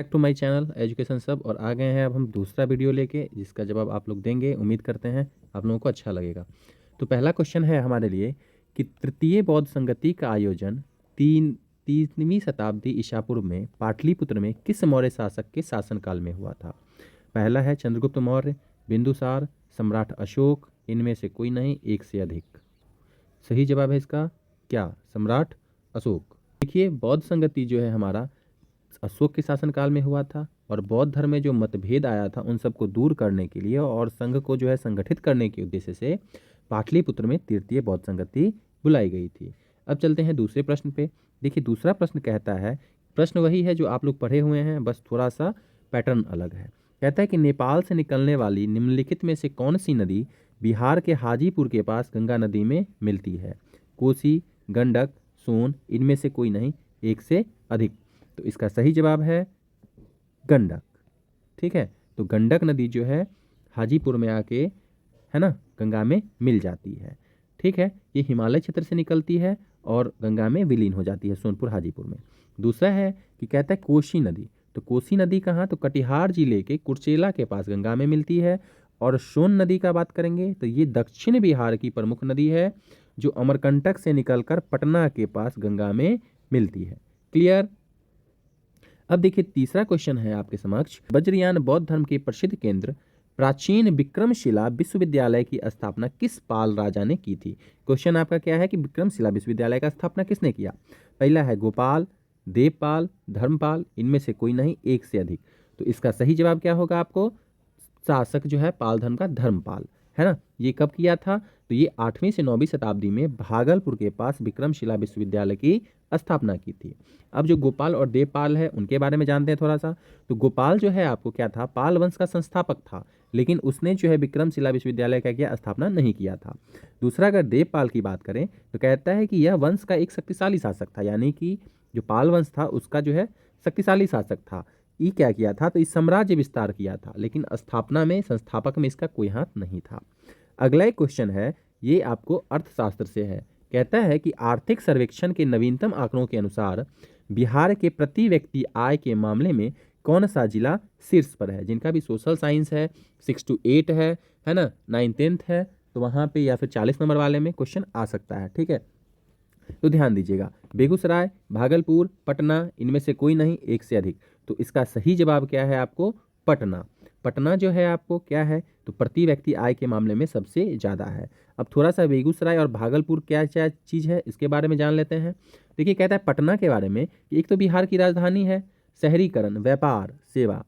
Back to my channel education सब। और आ गए हैं अब हम दूसरा वीडियो लेके, जिसका जवाब आप लोग देंगे। उम्मीद करते हैं आप लोगों को अच्छा लगेगा। तो पहला क्वेश्चन है हमारे लिए कि तृतीय बौद्ध संगति का आयोजन तीसवीं शताब्दी ईसा पूर्व में पाटलिपुत्र में किस मौर्य शासक के शासनकाल में हुआ था। पहला है चंद्रगुप्त मौर्य, बिंदुसार, सम्राट अशोक, इनमें से कोई नहीं, एक से अधिक। सही जवाब है इसका क्या? सम्राट अशोक। देखिए, बौद्ध संगति जो है हमारा अशोक के शासनकाल में हुआ था, और बौद्ध धर्म में जो मतभेद आया था उन सबको दूर करने के लिए और संघ को जो है संगठित करने के उद्देश्य से पाटलिपुत्र में तृतीय बौद्ध संगति बुलाई गई थी। अब चलते हैं दूसरे प्रश्न पे। देखिए, दूसरा प्रश्न कहता है, प्रश्न वही है जो आप लोग पढ़े हुए हैं, बस थोड़ा सा पैटर्न अलग है। कहता है कि नेपाल से निकलने वाली निम्नलिखित में से कौन सी नदी बिहार के हाजीपुर के पास गंगा नदी में मिलती है। कोसी, गंडक, सोन, इनमें से कोई नहीं, एक से अधिक। तो इसका सही जवाब है गंडक। ठीक है, तो गंडक नदी जो है हाजीपुर में आके, है ना, गंगा में मिल जाती है। ठीक है, ये हिमालय क्षेत्र से निकलती है और गंगा में विलीन हो जाती है सोनपुर हाजीपुर में। दूसरा है कि कहता है कोसी नदी। तो कोसी नदी कहाँ? तो कटिहार जिले के कुर्चेला के पास गंगा में मिलती है। और सोन नदी का बात करेंगे तो ये दक्षिण बिहार की प्रमुख नदी है, जो अमरकंटक से निकलकर पटना के पास गंगा में मिलती है। क्लियर? अब देखिए, तीसरा क्वेश्चन है आपके समक्ष। वज्रयान बौद्ध धर्म के प्रसिद्ध केंद्र प्राचीन विक्रमशिला विश्वविद्यालय की स्थापना किस पाल राजा ने की थी। क्वेश्चन आपका क्या है कि विक्रमशिला विश्वविद्यालय का स्थापना किसने किया। पहला है गोपाल, देवपाल, धर्मपाल, इनमें से कोई नहीं, एक से अधिक। तो इसका सही जवाब क्या होगा? आपको शासक जो है पाल धर्म का धर्मपाल, है ना। ये कब किया था? तो ये 8वीं से 9वीं शताब्दी में भागलपुर के पास विक्रमशिला विश्वविद्यालय की स्थापना की थी। अब जो गोपाल और देवपाल है उनके बारे में जानते हैं थोड़ा सा। तो गोपाल जो है आपको क्या था? पाल वंश का संस्थापक था, लेकिन उसने जो है विक्रमशिला विश्वविद्यालय का क्या स्थापना नहीं किया था। दूसरा, अगर देवपाल की बात करें तो कहता है कि यह वंश का एक शक्तिशाली शासक था, यानी कि जो पाल वंश था उसका जो है शक्तिशाली शासक था। ये क्या किया था? तो इस साम्राज्य विस्तार किया था, लेकिन स्थापना में, संस्थापक में इसका कोई हाथ नहीं था। अगला एक क्वेश्चन है, ये आपको अर्थशास्त्र से है। कहता है कि आर्थिक सर्वेक्षण के नवीनतम आंकड़ों के अनुसार बिहार के प्रति व्यक्ति आय के मामले में कौन सा जिला शीर्ष पर है। जिनका भी सोशल साइंस है 6 to 8 है ना, 9th 10th है, तो वहाँ पे या फिर 40 नंबर वाले में क्वेश्चन आ सकता है। ठीक है, तो ध्यान दीजिएगा, बेगूसराय, भागलपुर, पटना, इनमें से कोई नहीं, एक से अधिक। तो इसका सही जवाब क्या है आपको? पटना। पटना जो है आपको क्या है? तो प्रति व्यक्ति आय के मामले में सबसे ज़्यादा है। अब थोड़ा सा बेगूसराय और भागलपुर क्या क्या चीज़ है इसके बारे में जान लेते हैं। देखिए, कहता है पटना के बारे में कि एक तो बिहार की राजधानी है, शहरीकरण, व्यापार, सेवा,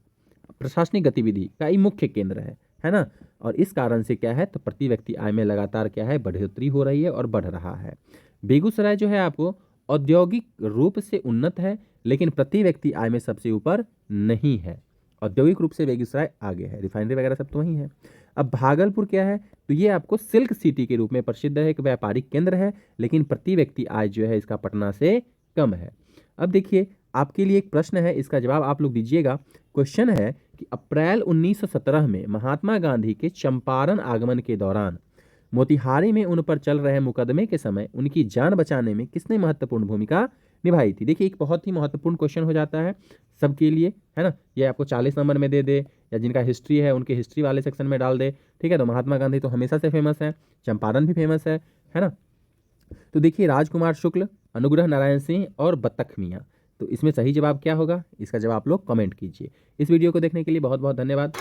प्रशासनिक गतिविधि का ये मुख्य केंद्र है ना। और इस कारण से क्या है? तो प्रति व्यक्ति आय में लगातार क्या है? बढ़ोतरी हो रही है और बढ़ रहा है। बेगूसराय जो है आपको औद्योगिक रूप से उन्नत है, लेकिन प्रति व्यक्ति आय में सबसे ऊपर नहीं है। औद्योगिक रूप से बेगूसराय आगे है, रिफाइनरी वगैरह सब तो वहीं है। अब भागलपुर क्या है? तो ये आपको सिल्क सिटी के रूप में प्रसिद्ध है, एक व्यापारिक केंद्र है, लेकिन प्रति व्यक्ति आय जो है इसका पटना से कम है। अब देखिए, आपके लिए एक प्रश्न है, इसका जवाब आप लोग दीजिएगा। क्वेश्चन है कि अप्रैल 1917 में महात्मा गांधी के चंपारण आगमन के दौरान मोतिहारी में उन पर चल रहे मुकदमे के समय उनकी जान बचाने में किसने महत्वपूर्ण भूमिका निभाई थी। देखिए, एक बहुत ही महत्वपूर्ण क्वेश्चन हो जाता है सबके लिए, है ना। ये आपको 40 नंबर में दे दे, या जिनका हिस्ट्री है उनके हिस्ट्री वाले सेक्शन में डाल दे। ठीक है, तो महात्मा गांधी तो हमेशा से फेमस है, चंपारण भी फेमस है ना। तो देखिए, राजकुमार शुक्ल, अनुग्रह नारायण सिंह और बत्तख मियाँ। तो इसमें सही जवाब क्या होगा? इसका जवाब आप लोग कमेंट कीजिए। इस वीडियो को देखने के लिए बहुत बहुत धन्यवाद।